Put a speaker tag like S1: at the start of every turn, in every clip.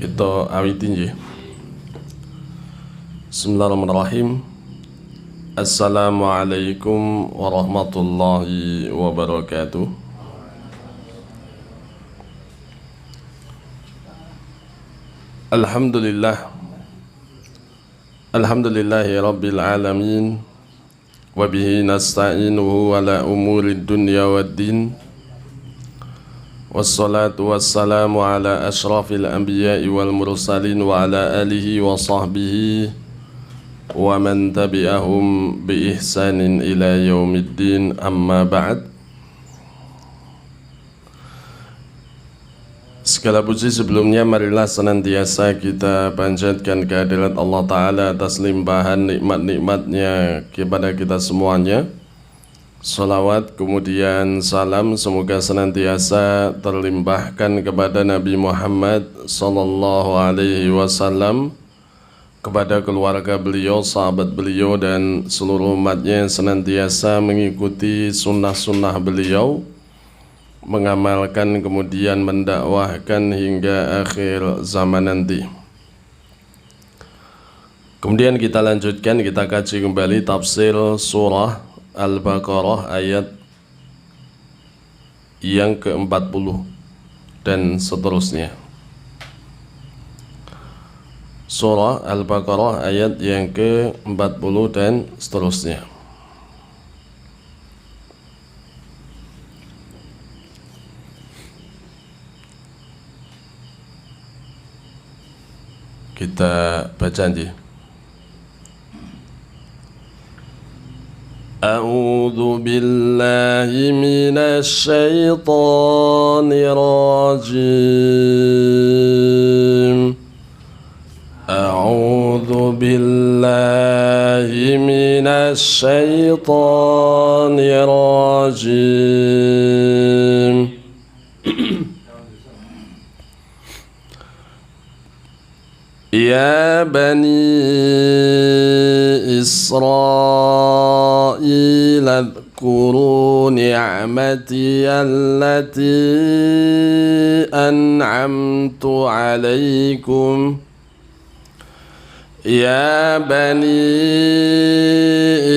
S1: Kita awiti nggih. Bismillahirrahmanirrahim. Assalamualaikum warahmatullahi wabarakatuh. Alhamdulillah. Alhamdulillahi rabbil alamin. Wa bihi nasta'inuhu ala umurid dunya waddin. Wassalatu wassalamu ala ashrafil anbiya'i wal mursalin wa ala alihi wa sahbihi wa man tabi'ahum bi ihsanin ila yaumiddin, amma ba'd. Segala puji sebelumnya marilah senantiasa kita panjatkan kehadirat Allah Ta'ala atas limpahan nikmat-nikmatnya kepada kita semuanya. Salawat kemudian salam semoga senantiasa terlimpahkan kepada Nabi Muhammad sallallahu alaihi wasallam, kepada keluarga beliau, sahabat beliau dan seluruh umatnya yang senantiasa mengikuti sunnah-sunnah beliau, mengamalkan kemudian mendakwahkan hingga akhir zaman nanti. Kemudian kita lanjutkan, kita kaji kembali tafsir surah Al-Baqarah ayat yang ke-40 dan seterusnya. Surah Al-Baqarah ayat yang ke-40 dan seterusnya. Kita baca nanti. A'udzu billahi minasy syaithanir rajim. A'udzu billahi minasy syaithanir rajim. Ya bani Israil adhkuru ni'mati allati an'amtu alaikum. Ya bani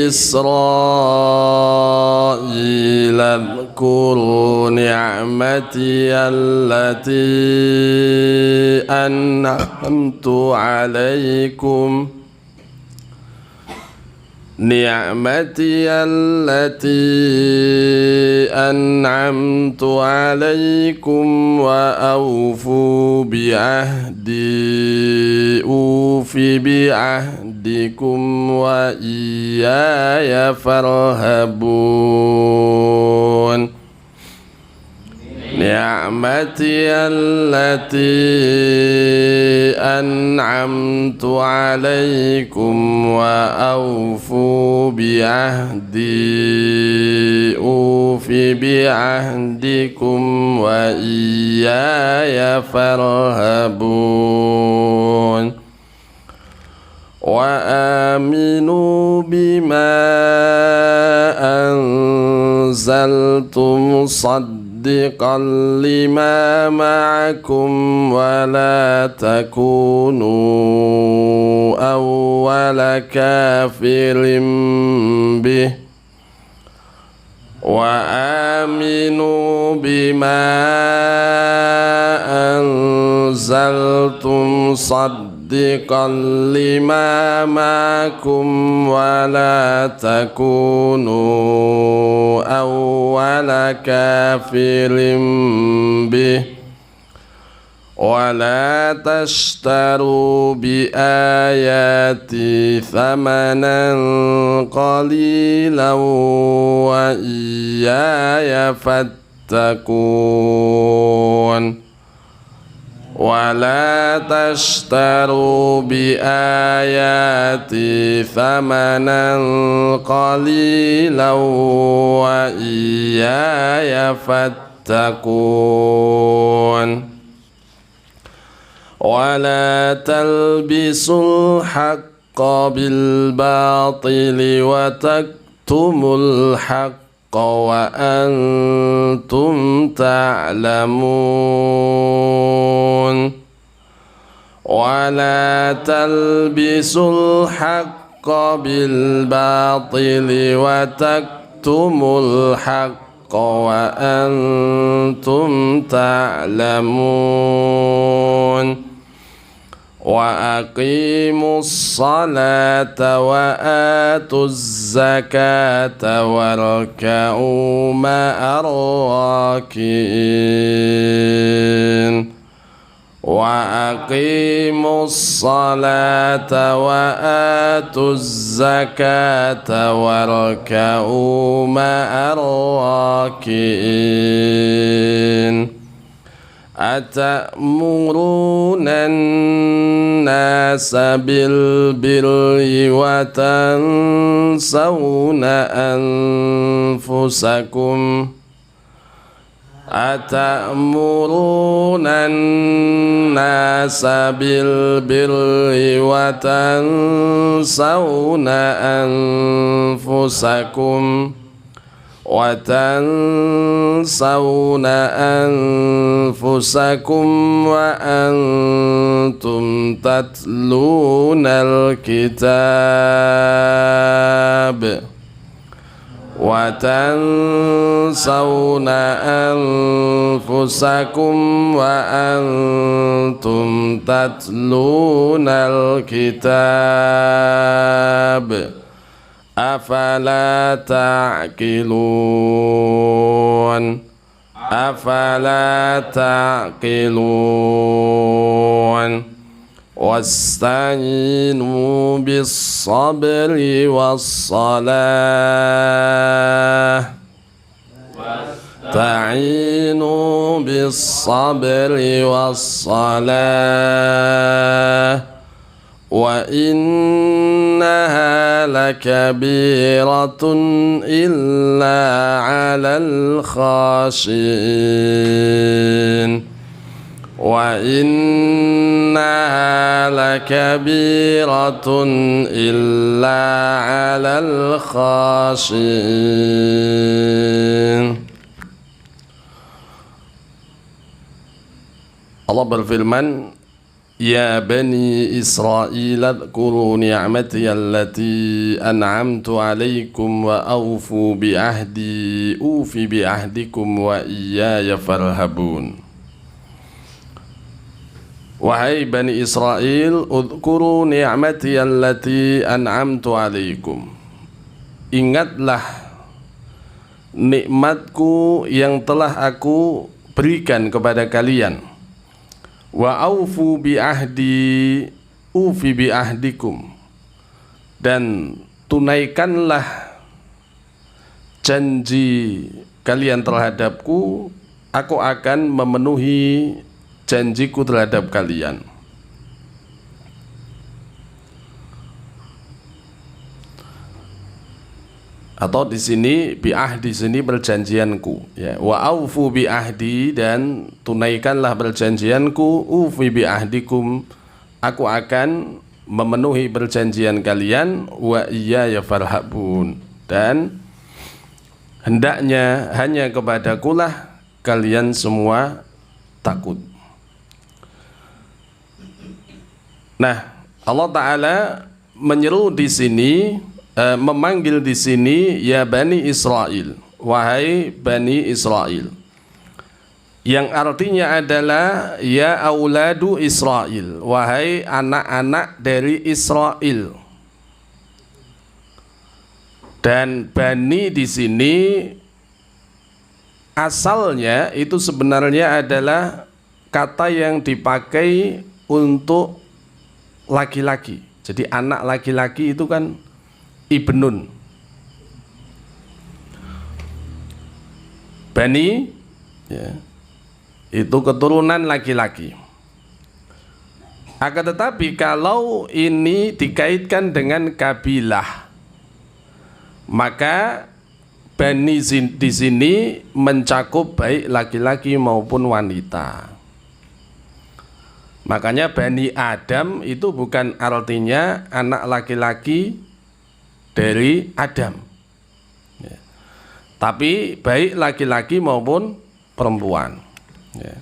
S1: Israil adhkuru ni'mati allati an'amtu alaikum. Ni'mati allati an'amtu alaikum wa awfu bi'ahdi ufi bi'ahdikum wa iyaya farhabun. Ni'mati allati an'amtu alaikum wa awfu bi'ahdi ufi bi'ahdikum wa iyaya farhabun. Wa aminu bima anzaltu musaddiqan lima ma'akum wa la takunu awwala kafirin bih. Wa aminu bima anzaltu musaddiqan lima ma'akum wa la takunu awwala kafirin bih. Wa la tashtaru bi ayati thamanan qalilan wa iyaya fattakun. Wa la tashtaru bi ayati thamanan qalilan wa iyaya fattakun. Wa la talbisul haqqa bil batili wa taktumul haqqa wa antum ta'lamun. ولا تلبسوا الحق بالباطل وتكتموا الحق وأنتم تعلمون وأقيموا الصلاة وآتوا الزكاة واركعوا مع الراكعين وأقيموا الصلاة وآتوا الزكاة واركعوا مع الراكعين أتأمرون الناس بالبر وتنسون أنفسكم أتأمرون الناس بالبر وتنسون أنفسكم وأنتم تتلون الكتاب وتنسون أنفسكم وأنتم تتلون الكتاب أفلا تعقلون واستعينوا بالصبر والصلاة واستعينوا بالصبر والصلاة وإنها لكبيرة إلا على الخاشعين وإنها لكبيرة إلا على الخاشعين. Allah berfirman, Ya bani Israel adhkuru ni'mati allati an'amtu alaikum wa awfu bi'ahdi ufi bi'ahdikum wa iyaya farhabun. Wahai bani Israel, udhkuru ni'mati allati an'amtu alaikum. Ingatlah nikmatku yang telah aku berikan kepada kalian. Wa aufu bi ahdi ufi bi ahdikum, dan tunaikanlah janji kalian terhadapku, aku akan memenuhi janjiku terhadap kalian. Atau di sini bi'ah di sini perjanjianku, ya. Wa aufu bi'ahdi, dan tunaikanlah perjanjianku, ufi bi'ahdikum, aku akan memenuhi perjanjian kalian, wa iyaya farhabun, dan hendaknya hanya kepadakulah kalian semua takut. Nah, Allah Ta'ala menyeru di sini, memanggil di sini, ya Bani Israel, wahai Bani Israel, yang artinya adalah ya auladu Israel, wahai anak-anak dari Israel. Dan Bani di sini asalnya itu sebenarnya adalah kata yang dipakai untuk laki-laki. Jadi anak laki-laki itu kan ibnun. Bani, ya, itu keturunan laki-laki. Akan tetapi kalau ini dikaitkan dengan kabilah, maka Bani di sini mencakup baik laki-laki maupun wanita. Makanya Bani Adam itu bukan artinya anak laki-laki dari Adam, ya. Tapi baik laki-laki maupun perempuan, ya.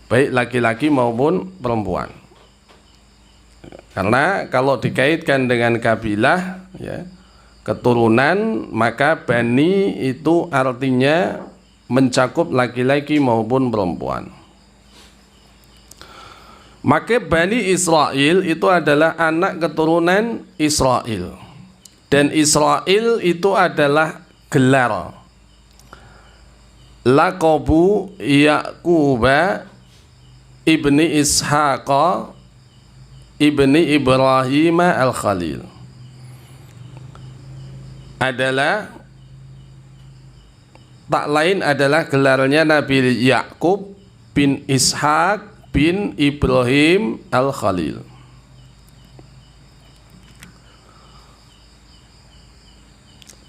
S1: Baik laki-laki maupun perempuan. Karena kalau dikaitkan dengan kabilah, ya, keturunan, maka Bani itu artinya mencakup laki-laki maupun perempuan. Maka Bani Israel itu adalah anak keturunan Israel. Dan Israel itu adalah gelar laqabu Yaquba ibni Ishaqa ibni Ibrahim al-Khalil. Adalah tak lain adalah gelarnya Nabi Yakub bin Ishaq bin Ibrahim al-Khalil.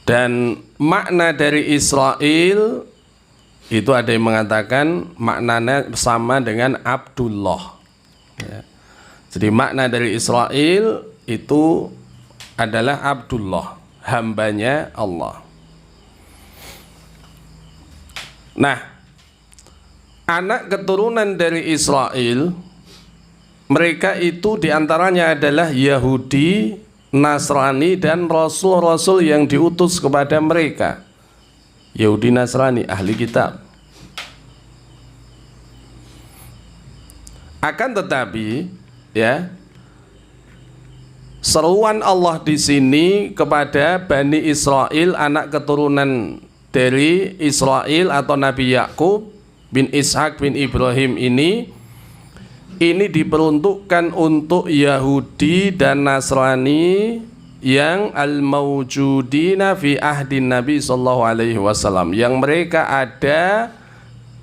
S1: Dan makna dari Israel itu ada yang mengatakan maknanya sama dengan Abdullah, ya. Jadi makna dari Israel itu adalah Abdullah, hambanya Allah. Nah, anak keturunan dari Israel, mereka itu diantaranya adalah Yahudi, Nasrani, dan Rasul-Rasul yang diutus kepada mereka. Yahudi, Nasrani, ahli kitab. Akan tetapi, ya, seruan Allah di sini kepada Bani Israel, anak keturunan dari Israel atau Nabi Yakub bin Ishak bin Ibrahim ini diperuntukkan untuk Yahudi dan Nasrani yang al-mawjudina fi ahdin Nabi sallallahu alaihi wasallam, yang mereka ada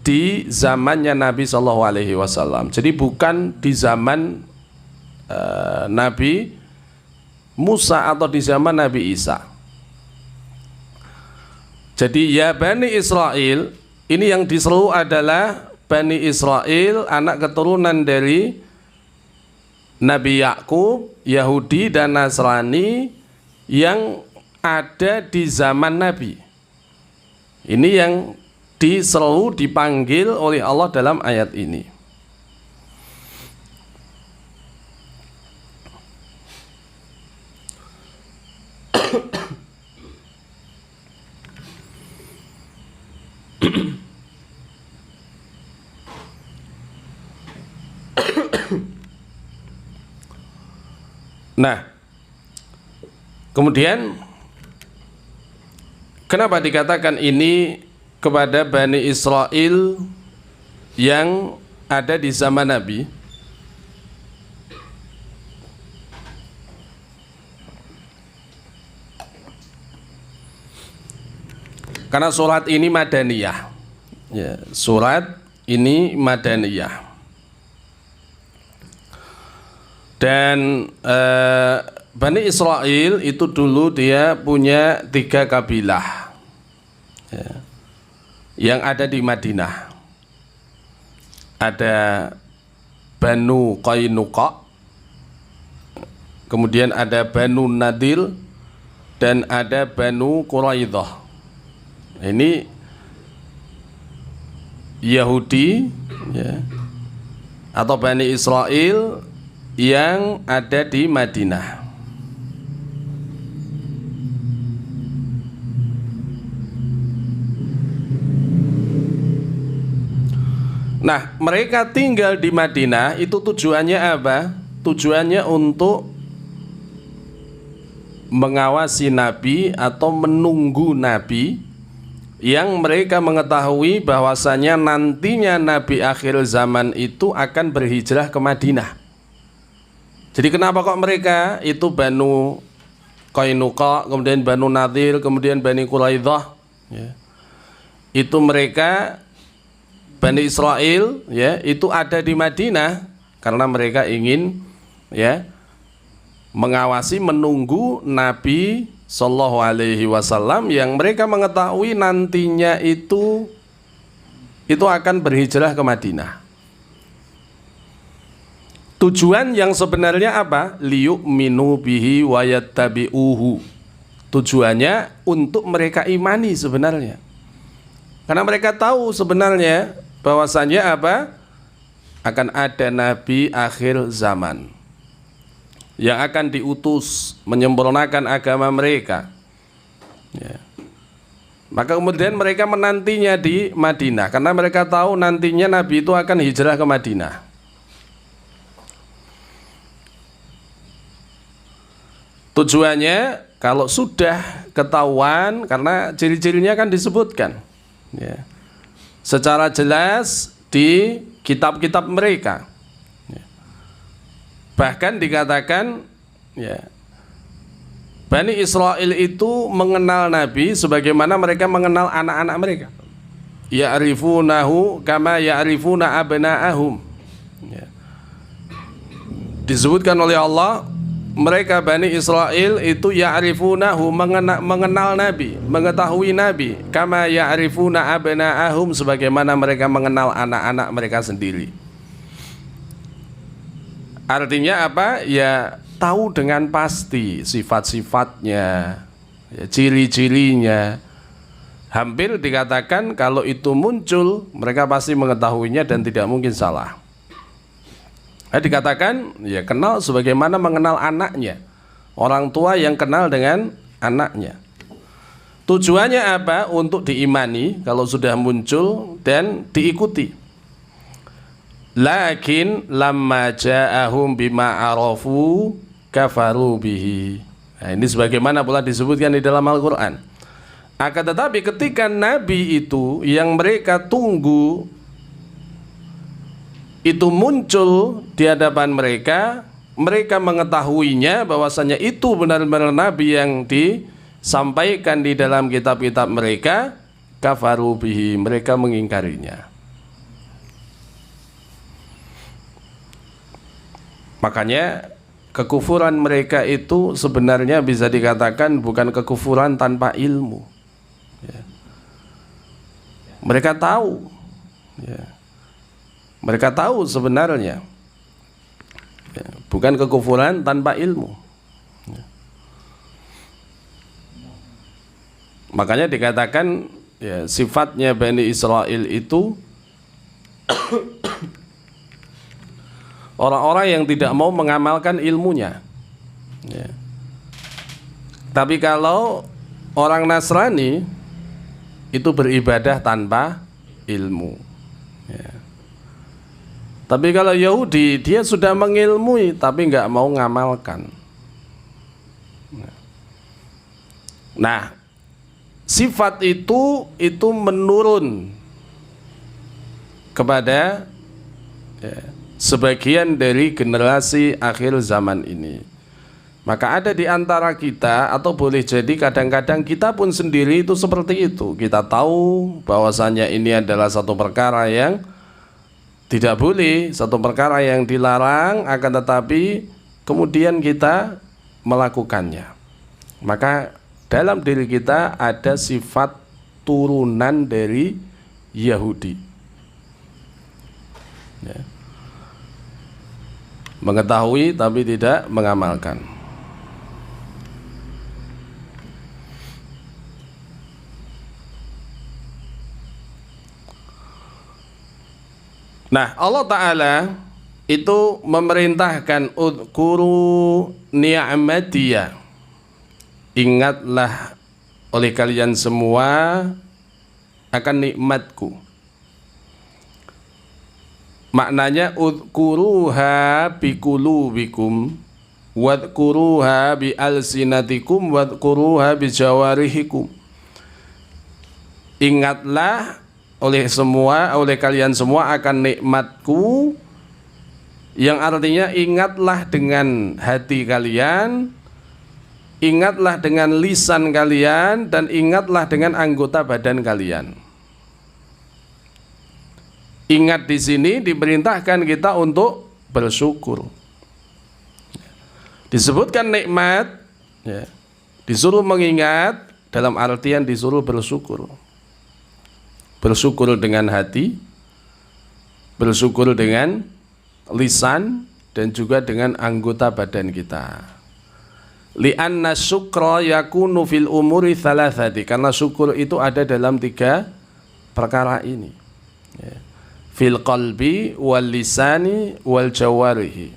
S1: di zamannya Nabi sallallahu alaihi wasallam. Jadi bukan di zaman Nabi Musa atau di zaman Nabi Isa. Jadi ya Bani Israel, ini yang diseru adalah Bani Israel, anak keturunan dari Nabi Yakub, Yahudi dan Nasrani yang ada di zaman Nabi. Ini yang diseru, dipanggil oleh Allah dalam ayat ini. Nah, kemudian kenapa dikatakan ini kepada Bani Israel yang ada di zaman Nabi? Karena surat ini Madaniyah, ya, surat ini Madaniyah. Dan Bani Israel itu dulu dia punya 3 kabilah, ya, yang ada di Madinah. Ada Banu Qainuqa, kemudian ada Banu Nadir, dan ada Banu Quraidah. Ini Yahudi, ya, atau Bani Israel yang ada di Madinah. Nah, mereka tinggal di Madinah itu tujuannya apa? Tujuannya untuk mengawasi Nabi atau menunggu Nabi, yang mereka mengetahui bahwasanya nantinya Nabi akhir zaman itu akan berhijrah ke Madinah. Jadi kenapa kok mereka itu Banu Qainuqa, kemudian Banu Nadir, kemudian Bani Quraidah, ya, itu mereka Bani Israel, ya, itu ada di Madinah karena mereka ingin, ya, mengawasi, menunggu Nabi Sallallahu Alaihi Wasallam yang mereka mengetahui nantinya itu akan berhijrah ke Madinah. Tujuan yang sebenarnya apa? Liyu'minu bihi wa yattabi'uhu. Tujuannya untuk mereka imani sebenarnya. Karena mereka tahu sebenarnya bahwasanya apa? Akan ada nabi akhir zaman. yang akan diutus menyempurnakan agama mereka. Ya. Maka kemudian mereka menantinya di Madinah karena mereka tahu nantinya Nabi itu akan hijrah ke Madinah. Tujuannya kalau sudah ketahuan, karena ciri-cirinya kan disebutkan ya, secara jelas di kitab-kitab mereka. Bahkan dikatakan ya, Bani Israel itu mengenal Nabi sebagaimana mereka mengenal anak-anak mereka. Ya'rifunahu kama ya'rifuna abna'ahum. Ya. Disebutkan oleh Allah, mereka Bani Israel itu ya'rifunahu, mengenal Nabi, mengetahui Nabi, kama ya'rifuna abna'ahum, sebagaimana mereka mengenal anak-anak mereka sendiri. Artinya apa? Ya tahu dengan pasti sifat-sifatnya, ya, ciri-cirinya. Hampir dikatakan kalau itu muncul mereka pasti mengetahuinya dan tidak mungkin salah. Dikatakan ya kenal sebagaimana mengenal anaknya, orang tua yang kenal dengan anaknya. Tujuannya apa? Untuk diimani kalau sudah muncul dan diikuti. Lakin lamma ja'ahum bima arafu kafaru bihi. Nah, ini sebagaimana pula disebutkan di dalam Al-Quran. Akan tetapi ketika Nabi itu yang mereka tunggu itu muncul di hadapan mereka, mereka mengetahuinya bahwasanya itu benar-benar Nabi yang disampaikan di dalam kitab-kitab mereka, kafaru bihi, mereka mengingkarinya. Makanya kekufuran mereka itu sebenarnya bisa dikatakan bukan kekufuran tanpa ilmu. Ya. Mereka tahu, ya. Mereka tahu sebenarnya, ya. Bukan kekufuran tanpa ilmu. Ya. Makanya dikatakan ya, sifatnya Bani Israel itu orang-orang yang tidak mau mengamalkan ilmunya ya. Tapi kalau orang Nasrani itu beribadah tanpa ilmu ya. Tapi kalau Yahudi dia sudah mengilmui tapi nggak mau mengamalkan. Nah, sifat itu menurun kepada ya, sebagian dari generasi akhir zaman ini. Maka ada di antara kita, atau boleh jadi kadang-kadang kita pun sendiri itu seperti itu. Kita tahu bahwasanya ini adalah satu perkara yang tidak boleh, satu perkara yang dilarang, akan tetapi kemudian kita melakukannya. Maka dalam diri kita ada sifat turunan dari Yahudi ya. Mengetahui tapi tidak mengamalkan. Nah, Allah Ta'ala itu memerintahkan udhkuru ni'matiyah, ingatlah oleh kalian semua akan nikmatku. Maknanya udhkuruha biqulubikum wadhkuruha bi alsinatikum wadhkuruha bi jawarihikum. Ingatlah oleh kalian semua akan nikmatku, yang artinya ingatlah dengan hati kalian, ingatlah dengan lisan kalian, dan ingatlah dengan anggota badan kalian. Ingat di sini diperintahkan kita untuk bersyukur. Disebutkan nikmat, ya, disuruh mengingat dalam artian disuruh bersyukur. Bersyukur dengan hati, bersyukur dengan lisan, dan juga dengan anggota badan kita. Li'anna syukra yakunu fil umuri thalathati, karena syukur itu ada dalam 3 perkara ini ya. Fil qalbi wal lisani wal jawarihi.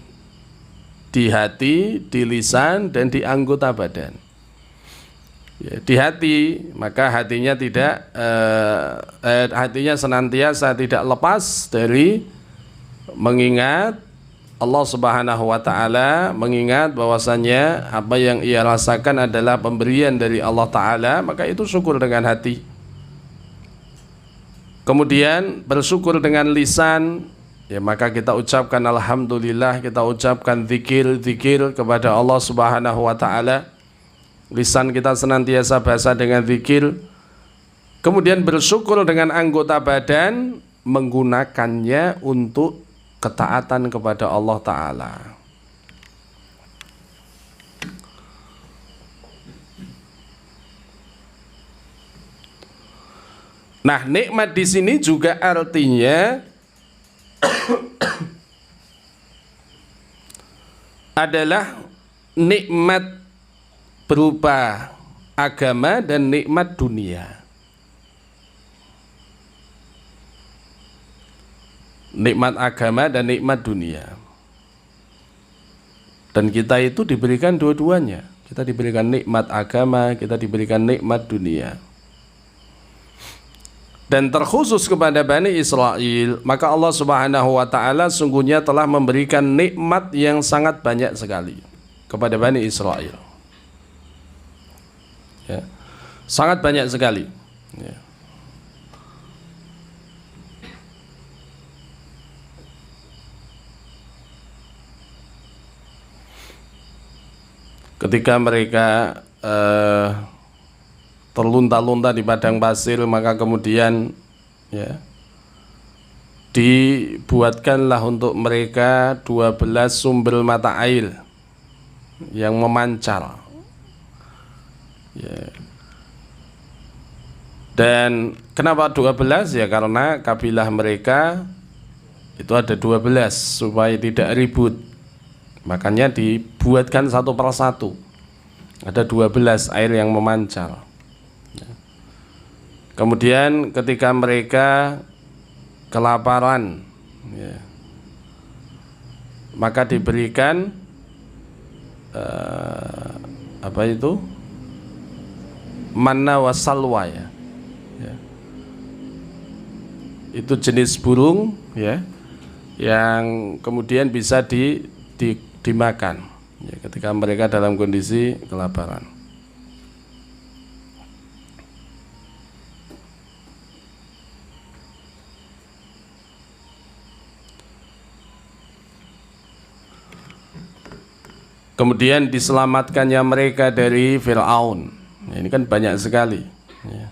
S1: di hati, di lisan, dan di anggota badan. Ya, di hati, maka hatinya hatinya senantiasa tidak lepas dari mengingat Allah Subhanahu wa Ta'ala, mengingat bahwasannya apa yang ia rasakan adalah pemberian dari Allah Ta'ala, maka itu syukur dengan hati. Kemudian bersyukur dengan lisan, ya maka kita ucapkan alhamdulillah, kita ucapkan zikir kepada Allah Subhanahu wa Ta'ala. Lisan kita senantiasa basah dengan zikir. Kemudian bersyukur dengan anggota badan, menggunakannya untuk ketaatan kepada Allah Ta'ala. Nah, nikmat di sini juga artinya adalah nikmat berupa agama dan nikmat dunia. Nikmat agama dan nikmat dunia. Dan kita itu diberikan dua-duanya. Kita diberikan nikmat agama, kita diberikan nikmat dunia. Dan terkhusus kepada Bani Israel, maka Allah Subhanahu wa Ta'ala sungguhnya telah memberikan nikmat yang sangat banyak sekali kepada Bani Israel. Ya, sangat banyak sekali. Ya. Ketika mereka terlunta-lunta di padang pasir, maka kemudian ya, dibuatkanlah untuk mereka 12 sumber mata air yang memancar. Ya. Dan kenapa 12? Ya karena kabilah mereka itu ada 12 supaya tidak ribut. Makanya dibuatkan satu persatu. Ada 12 air yang memancar. Ya. Kemudian ketika mereka kelaparan, ya, maka diberikan apa itu? Manna wa salwa, ya. Ya. Itu jenis burung, ya, yang kemudian bisa dimakan, ya, ketika mereka dalam kondisi kelaparan. Kemudian diselamatkannya mereka dari Fir'aun. Ini kan banyak sekali, ya.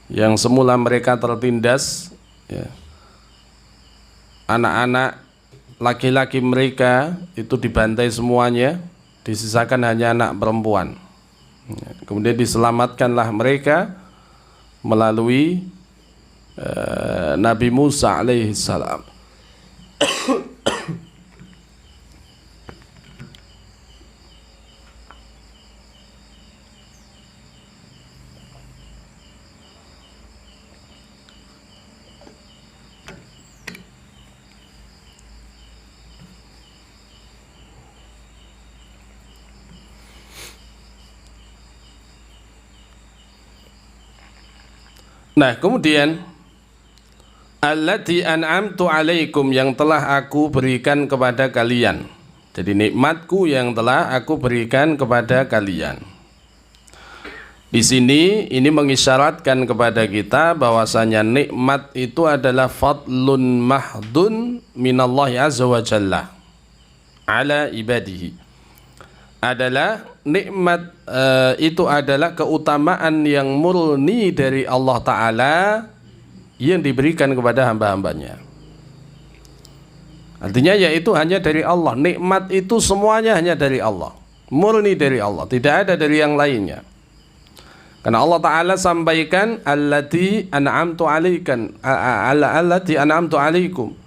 S1: Yang semula mereka tertindas, ya. Anak-anak laki-laki mereka itu dibantai semuanya, disisakan hanya anak perempuan, ya. Kemudian diselamatkanlah mereka melalui Nabi Musa alaihissalam. Nah, kemudian allati an'amtu alaikum, yang telah aku berikan kepada kalian. Jadi nikmatku yang telah aku berikan kepada kalian. Di sini ini mengisyaratkan kepada kita bahwasanya nikmat itu adalah fadlun mahdun minallahi azza wa jalla ala ibadihi. Adalah nikmat itu adalah keutamaan yang murni dari Allah Ta'ala yang diberikan kepada hamba-hambanya. Artinya yaitu hanya dari Allah. Nikmat itu semuanya hanya dari Allah, murni dari Allah, tidak ada dari yang lainnya. Karena Allah Ta'ala sampaikan allati an'amtu alaikum,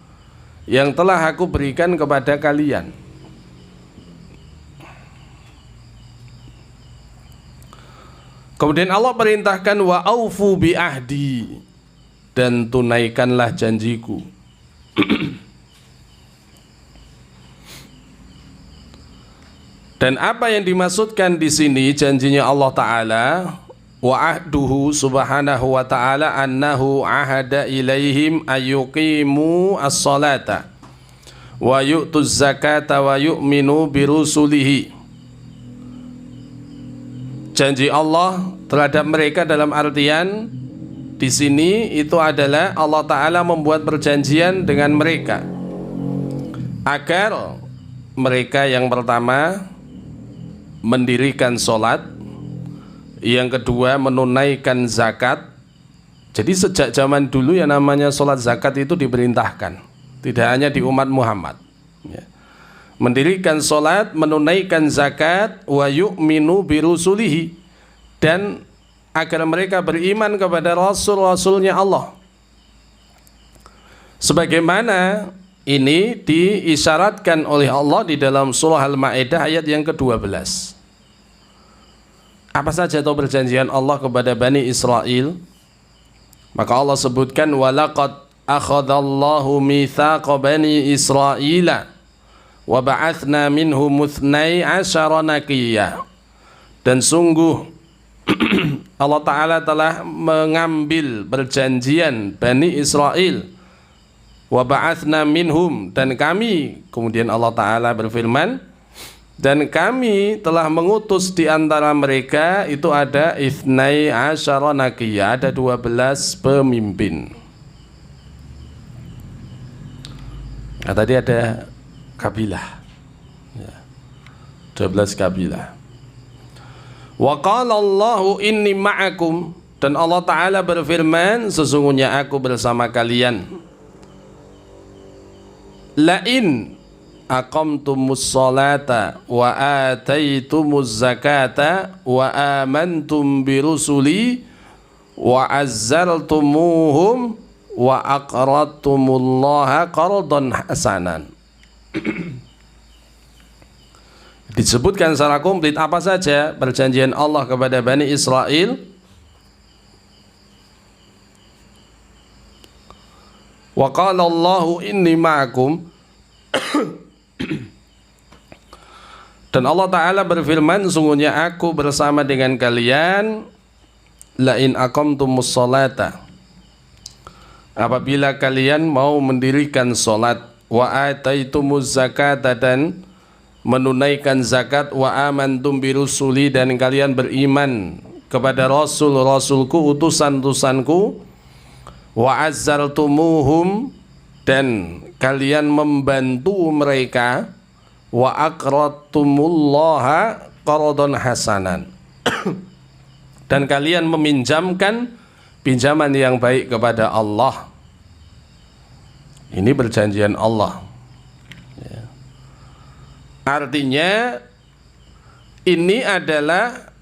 S1: yang telah aku berikan kepada kalian. Kemudian Allah perintahkan wa aufu bi ahdi, dan tunaikanlah janjiku. Dan apa yang dimaksudkan di sini janjinya Allah Ta'ala, wa ahduhu subhanahu wa ta'ala annahu ahada ilaihim ayyuqimu as-salata wa yu'tuz zakata wa yu'minu birusulihi. Janji Allah terhadap mereka dalam artian di sini itu adalah Allah Ta'ala membuat perjanjian dengan mereka agar mereka yang pertama mendirikan sholat, yang kedua menunaikan zakat. Jadi sejak zaman dulu yang namanya sholat zakat itu diperintahkan, tidak hanya di umat Muhammad ya. Mendirikan sholat, menunaikan zakat, wa yu'minu birusulihi, dan agar mereka beriman kepada Rasul-Rasulnya Allah. Sebagaimana ini diisyaratkan oleh Allah di dalam surah Al-Ma'idah ayat yang ke-12. Apa saja itu perjanjian Allah kepada Bani Israel? Maka Allah sebutkan, walaqad akhadallahu mitsaqa Bani Israila wa ba'atsna minhum 12 naqiyyah. Dan sungguh Allah Ta'ala telah mengambil perjanjian Bani Israel, wa ba'atsna minhum, dan kami, kemudian Allah Ta'ala berfirman, dan kami telah mengutus di antara mereka itu ada 12 naqiyyah, ada 12 pemimpin. Nah, tadi ada kabilah ya, 12 kabilah. Wa qala Allahu inni ma'akum, dan Allah Ta'ala berfirman, sesungguhnya aku bersama kalian. La'in aqamtumus salata wa ataitumuz zakata wa amantum birusuli wa azzartumuhum wa aqradtumullaha qardan hasanan. Disebutkan secara komplit apa saja perjanjian Allah kepada Bani Israel. Wa qala Allahu inni ma'akum, dan Allah Ta'ala berfirman, sungguhnya aku bersama dengan kalian. La'in aqamtumus sholata, apabila kalian mau mendirikan sholat, wa ataitumuz zakata, dan menunaikan zakat, wa amantum birusuli, dan kalian beriman kepada Rasul-Rasulku, utusan-utusanku, wa azzartumuhum, dan kalian membantu mereka, wa aqradtumullaha qardan hasanan, dan kalian meminjamkan pinjaman yang baik kepada Allah. Ini perjanjian Allah ya. Artinya ini adalah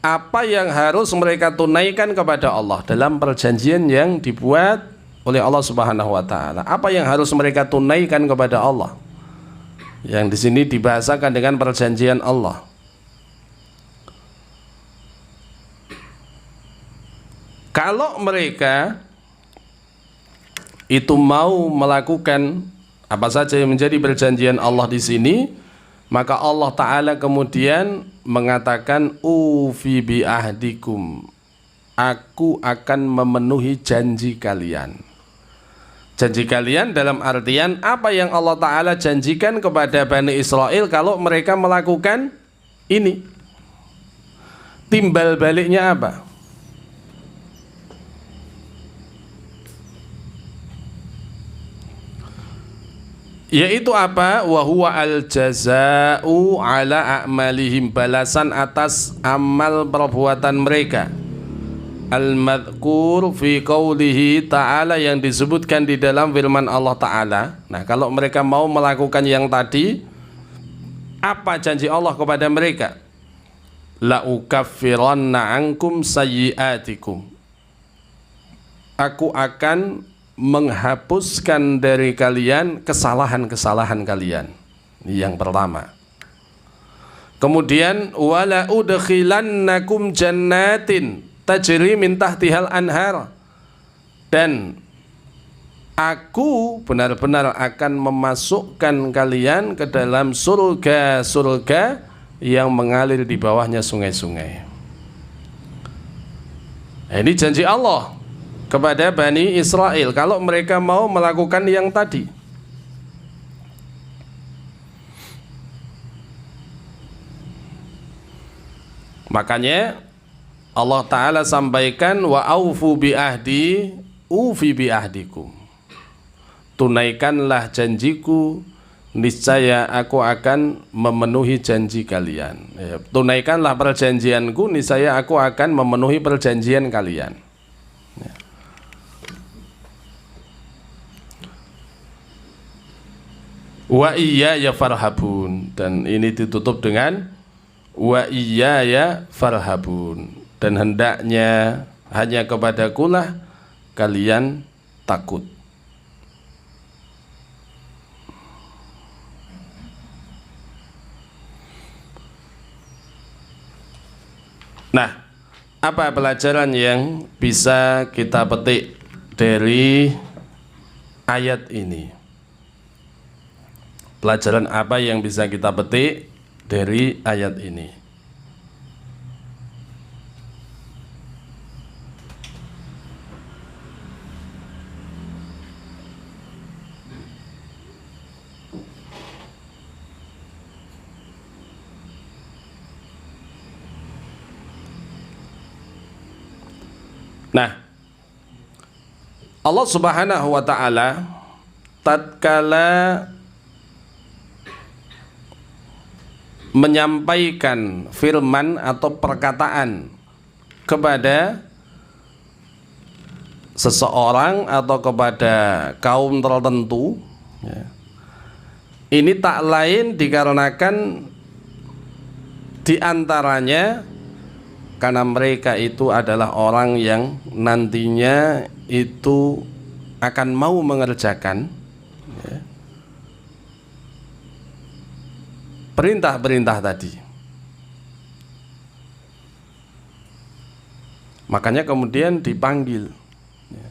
S1: apa yang harus mereka tunaikan kepada Allah dalam perjanjian yang dibuat oleh Allah Subhanahu wa Ta'ala. Apa yang harus mereka tunaikan kepada Allah, yang di sini dibahasakan dengan perjanjian Allah. Kalau mereka itu mau melakukan apa saja yang menjadi perjanjian Allah di sini, maka Allah Ta'ala kemudian mengatakan, ufi bi ahdikum, aku akan memenuhi janji kalian. Janji kalian dalam artian apa yang Allah Ta'ala janjikan kepada Bani Israel kalau mereka melakukan ini. Timbal baliknya apa? Yaitu apa? Wa huwa al-jaza'u ala a'malihim, balasan atas amal perbuatan mereka. Al-madhkur fi qawlihi ta'ala, yang disebutkan di dalam firman Allah Ta'ala. Nah, kalau mereka mau melakukan yang tadi, apa janji Allah kepada mereka? La ukaffiranna ankum sayyi'atikum, aku akan menghapuskan dari kalian kesalahan-kesalahan kalian. Ini yang pertama. Kemudian wala udkhilannakum jannatin tajri min tahtihal anhar, dan aku benar-benar akan memasukkan kalian ke dalam surga-surga yang mengalir di bawahnya sungai-sungai. Ini janji Allah kepada Bani Israel kalau mereka mau melakukan yang tadi. Makanya Allah Ta'ala sampaikan wa aufu bi ahdi ufi bi ahdikum. Tunaikanlah janjiku, niscaya aku akan memenuhi janji kalian. Ya, tunaikanlah perjanjianku, niscaya aku akan memenuhi perjanjian kalian. Ya. Wa iyaya farhabun, dan ini ditutup dengan wa iyaya farhabun, dan hendaknya hanya kepadakulah kalian takut. Nah, apa pelajaran yang bisa kita petik dari ayat ini? Pelajaran apa yang bisa kita petik dari ayat ini? Nah, Allah Subhanahu wa ta'ala tatkala menyampaikan firman atau perkataan kepada seseorang atau kepada kaum tertentu, ya, ini tak lain dikarenakan diantaranya karena mereka itu adalah orang yang nantinya itu akan mau mengerjakan, ya, perintah-perintah tadi. Makanya kemudian dipanggil, ya.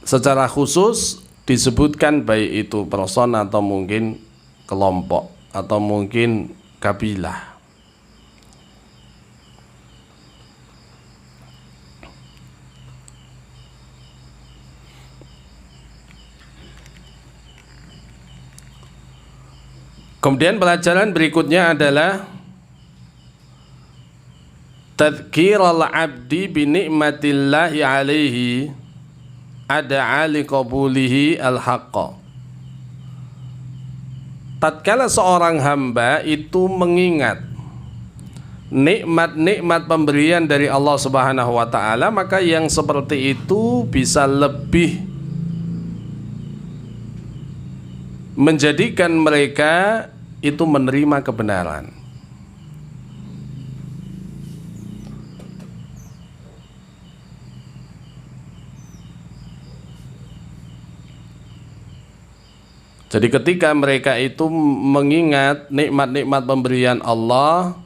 S1: Secara khusus disebutkan baik itu person atau mungkin kelompok atau mungkin kabilah. Kemudian pelajaran berikutnya adalah tadhkirul abdi bi ni'matillahi alaihi ad'a li qabulihi al-haqqa. Tatkala seorang hamba itu mengingat nikmat-nikmat pemberian dari Allah Subhanahu wa ta'ala, maka yang seperti itu bisa lebih menjadikan mereka itu menerima kebenaran. Jadi ketika mereka itu mengingat nikmat-nikmat pemberian Allah,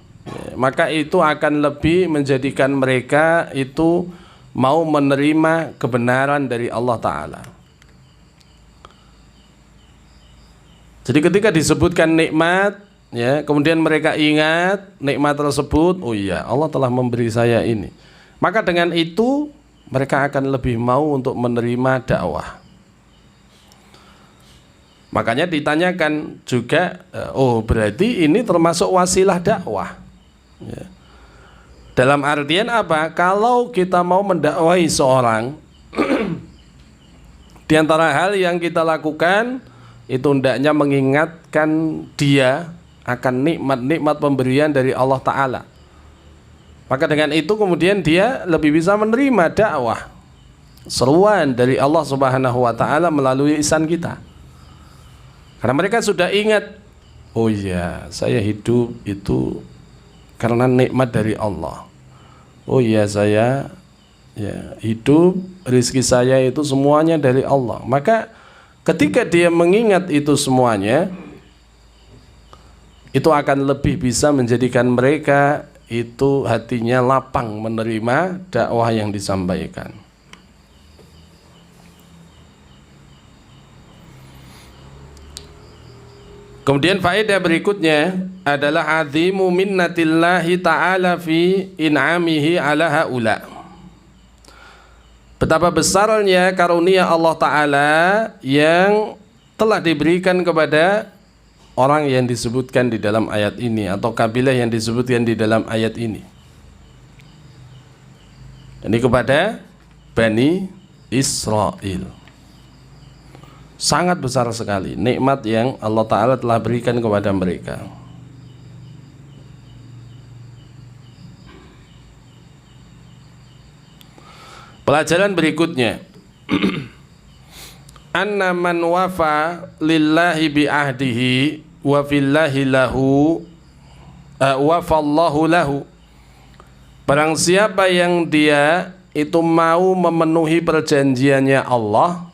S1: maka itu akan lebih menjadikan mereka itu mau menerima kebenaran dari Allah Ta'ala. Jadi ketika disebutkan nikmat, ya, kemudian mereka ingat nikmat tersebut, oh iya, Allah telah memberi saya ini. Maka dengan itu mereka akan lebih mau untuk menerima dakwah. Makanya ditanyakan juga, oh berarti ini termasuk wasilah dakwah, ya. Dalam artian apa? Kalau kita mau mendakwahi seorang, di antara hal yang kita lakukan itu hendaknya mengingatkan dia akan nikmat-nikmat pemberian dari Allah Ta'ala. Maka dengan itu kemudian dia lebih bisa menerima dakwah, seruan dari Allah Subhanahu wa ta'ala melalui lisan kita. Karena mereka sudah ingat, oh iya, saya hidup itu karena nikmat dari Allah. Oh iya, saya hidup, rezeki saya itu semuanya dari Allah. Maka ketika dia mengingat itu semuanya, itu akan lebih bisa menjadikan mereka itu hatinya lapang menerima dakwah yang disampaikan. Kemudian faedah berikutnya adalah azimu minnatillahi ta'ala fi in'amihi ala haula. Betapa besarnya karunia Allah Ta'ala yang telah diberikan kepada orang yang disebutkan di dalam ayat ini, atau kabilah yang disebutkan di dalam ayat ini. Ini kepada Bani Israel. Sangat besar sekali nikmat yang Allah Ta'ala telah berikan kepada mereka. Pelajaran berikutnya, anna man wafa lillahi bi ahdihi wa fillahi lahu wafallahu lahu. Barang siapa yang dia itu mau memenuhi perjanjiannya Allah,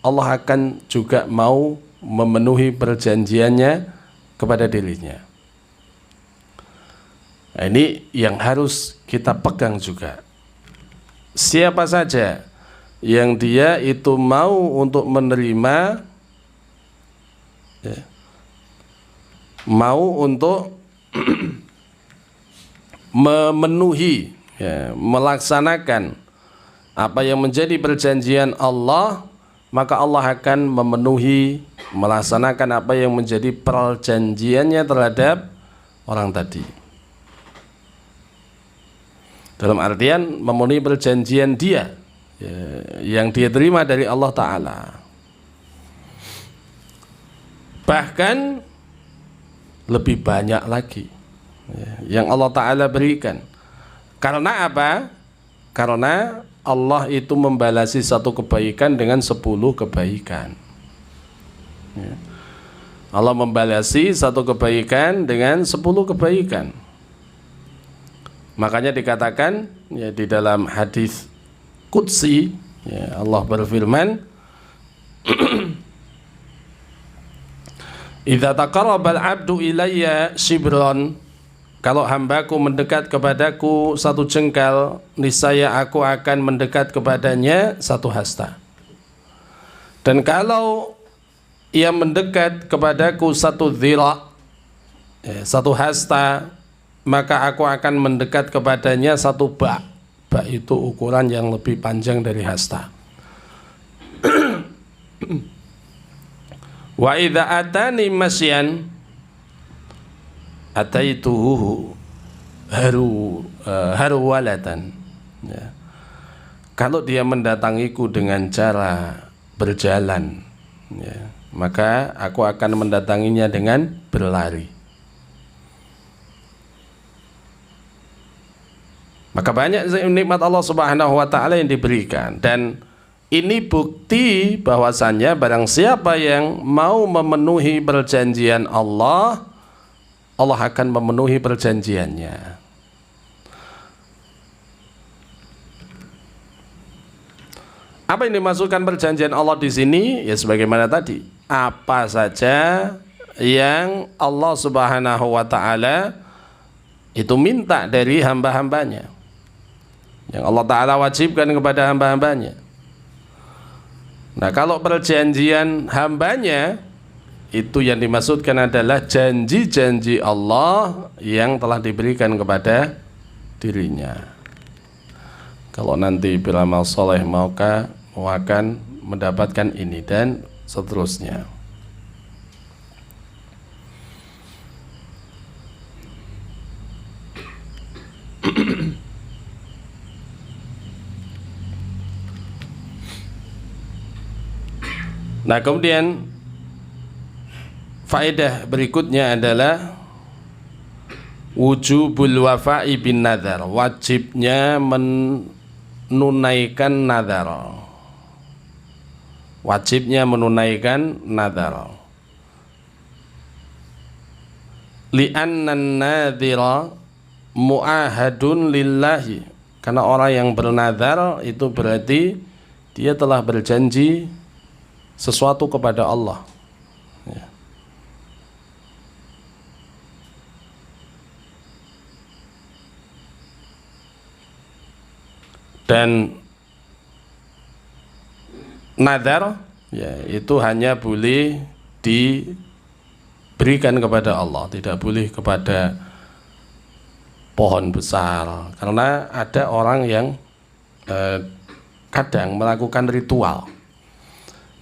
S1: Allah akan juga mau memenuhi perjanjiannya kepada dirinya. Nah, ini yang harus kita pegang juga. Siapa saja yang dia itu mau untuk menerima, ya, mau untuk memenuhi, ya, melaksanakan apa yang menjadi perjanjian Allah, maka Allah akan memenuhi, melaksanakan apa yang menjadi perjanjiannya terhadap orang tadi. Dalam artian memenuhi perjanjian dia, ya, yang dia terima dari Allah Ta'ala. Bahkan lebih banyak lagi, ya, yang Allah Ta'ala berikan. Karena apa? Karena Allah itu membalasi satu kebaikan dengan 10 kebaikan. Ya. Allah membalasi satu kebaikan dengan 10 kebaikan. Makanya dikatakan, ya, di dalam hadis qudsi, ya, Allah berfirman, idza taqarrabal 'abdu ilayya shibran, kalau hambaku mendekat kepadaku 1 jengkal, niscaya aku akan mendekat kepadanya 1 hasta. Dan kalau ia mendekat kepadaku 1 dhira', 1 hasta, maka aku akan mendekat kepadanya 1 ba'. Ba' itu ukuran yang lebih panjang dari hasta. Wa idza atani masyan ataituhu harwalatan, ya. Kalau dia mendatangiku dengan cara berjalan, ya, maka aku akan mendatanginya dengan berlari. Maka banyak nikmat Allah Subhanahu wa Ta'ala yang diberikan, dan ini bukti bahwasannya barang siapa yang mau memenuhi perjanjian Allah, Allah akan memenuhi perjanjiannya. Apa yang dimasukkan perjanjian Allah di sini? Ya, sebagaimana tadi, apa saja yang Allah Subhanahu wa Ta'ala itu minta dari hamba-hambanya, yang Allah Ta'ala wajibkan kepada hamba-hambanya. Nah, kalau perjanjian hambanya, itu yang dimaksudkan adalah janji-janji Allah yang telah diberikan kepada dirinya. Kalau nanti beramal soleh maka akan mendapatkan ini, dan seterusnya. Nah, kemudian faedah berikutnya adalah wujubul wafa'i bin nadhar, wajibnya menunaikan nadhar, wajibnya menunaikan nadhar. Li'anna nadhira mu'ahadun lillahi, karena orang yang bernadhar itu berarti dia telah berjanji sesuatu kepada Allah, ya. Dan nadhar, ya, itu hanya boleh diberikan diberikan kepada Allah, tidak boleh kepada pohon besar. Karena ada orang yang kadang melakukan ritual.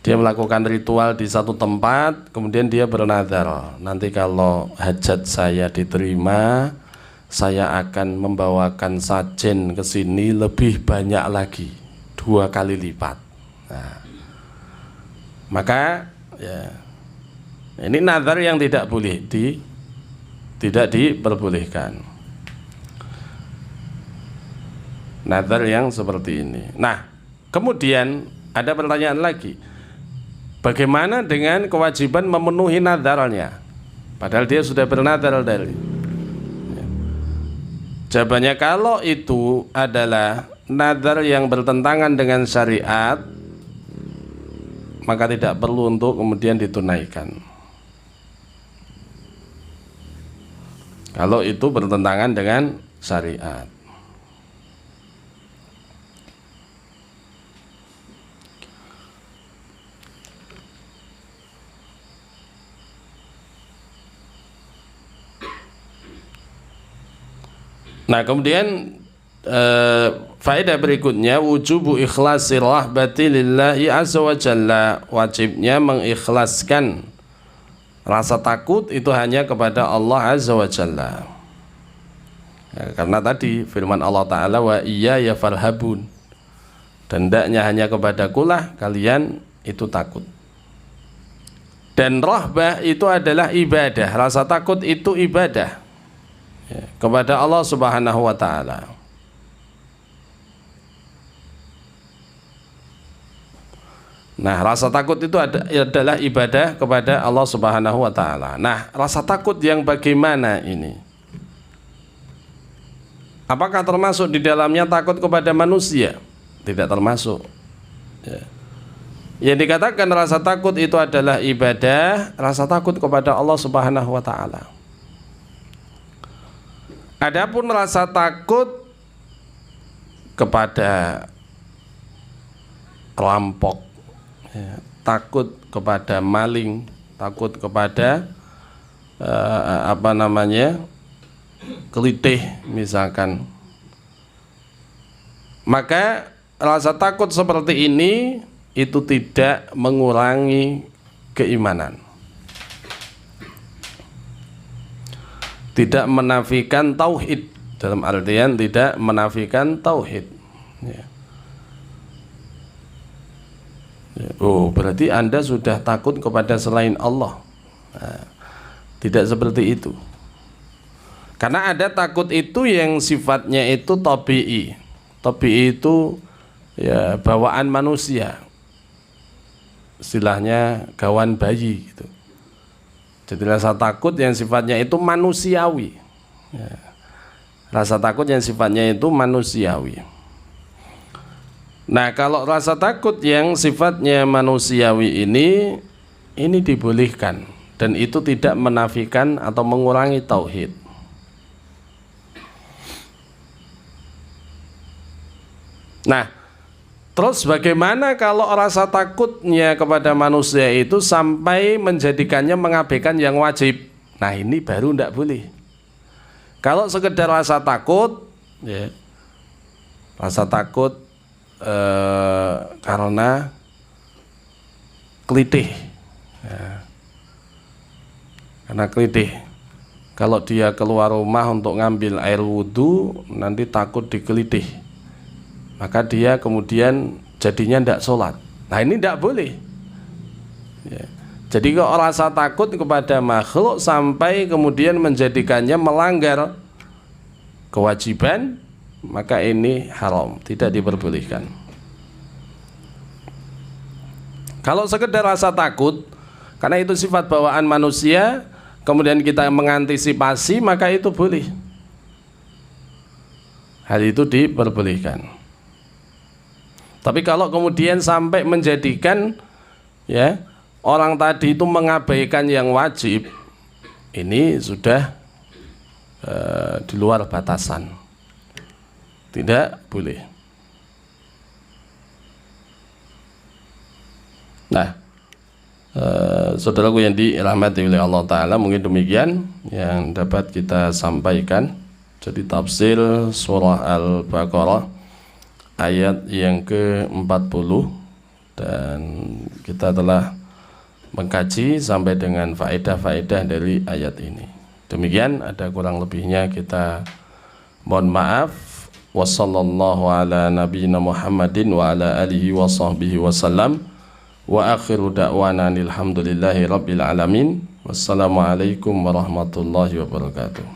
S1: Dia melakukan ritual di satu tempat, kemudian dia bernazar, nanti kalau hajat saya diterima, saya akan membawakan sajen ke sini lebih banyak lagi, 2 kali lipat. Nah, maka ya, ini nazar yang tidak boleh tidak diperbolehkan. Nazar yang seperti ini. Nah, kemudian ada pertanyaan lagi. Bagaimana dengan kewajiban memenuhi nazarnya? Padahal dia sudah bernazar tadi. Jawabannya, kalau itu adalah nazar yang bertentangan dengan syariat, maka tidak perlu untuk kemudian ditunaikan. Kalau itu bertentangan dengan syariat. Nah, kemudian faedah berikutnya, wujubu ikhlasi rahbati lillahi azza wa jalla, wajibnya mengikhlaskan rasa takut itu hanya kepada Allah azza wa jalla. Ya, karena tadi firman Allah Ta'ala, wa iyaya farhabun, dan hendaknya hanya kepadakulah kalian itu takut. Dan rahbah itu adalah ibadah, rasa takut itu ibadah ya, kepada Allah Subhanahu wa Ta'ala. Nah, rasa takut itu adalah ibadah kepada Allah Subhanahu wa Ta'ala. Nah, rasa takut yang bagaimana ini? Apakah termasuk di dalamnya takut kepada manusia? Tidak termasuk ya. Yang dikatakan rasa takut itu adalah ibadah, rasa takut kepada Allah Subhanahu wa Ta'ala. Adapun rasa takut kepada rampok ya, takut kepada maling, takut kepada kelitih misalkan, maka rasa takut seperti ini itu tidak mengurangi keimanan, tidak menafikan tauhid, dalam artian tidak menafikan tauhid ya. Oh, berarti Anda sudah takut kepada selain Allah. Nah, tidak seperti itu. Karena ada takut itu yang sifatnya itu tabi'i. Tabi'i itu ya bawaan manusia. Istilahnya gawan bayi gitu. Jadi rasa takut yang sifatnya itu manusiawi ya. Rasa takut yang sifatnya itu manusiawi. Nah, kalau rasa takut yang sifatnya manusiawi ini dibolehkan, dan itu tidak menafikan atau mengurangi tauhid. Nah, terus bagaimana kalau rasa takutnya kepada manusia itu sampai menjadikannya mengabaikan yang wajib? Nah, ini baru tidak boleh. Kalau sekedar rasa takut ya, rasa takut karena kelitih ya. Karena kelitih, kalau dia keluar rumah untuk ngambil air wudhu nanti takut dikelitih, maka dia kemudian jadinya tidak sholat. Nah, ini tidak boleh ya. Jadi kalau rasa takut kepada makhluk sampai kemudian menjadikannya melanggar kewajiban, maka ini haram, tidak diperbolehkan. Kalau sekedar rasa takut, karena itu sifat bawaan manusia, kemudian kita mengantisipasi, maka itu boleh. Hal itu diperbolehkan. Tapi kalau kemudian sampai menjadikan ya orang tadi itu mengabaikan yang wajib, ini sudah di luar batasan. Tidak boleh. Nah, Saudaraku yang dirahmati oleh Allah Ta'ala, mungkin demikian yang dapat kita sampaikan. Jadi tafsir surah Al-Baqarah ayat yang ke-40, dan kita telah mengkaji sampai dengan faedah-faedah dari ayat ini. Demikian, ada kurang lebihnya kita mohon maaf. Wassallallahu ala nabiyyina Muhammadin wa ala alihi wa sahbihi wasallam. Wa akhiru da'wana alhamdulillahi rabbil alamin. Wassalamualaikum warahmatullahi wabarakatuh.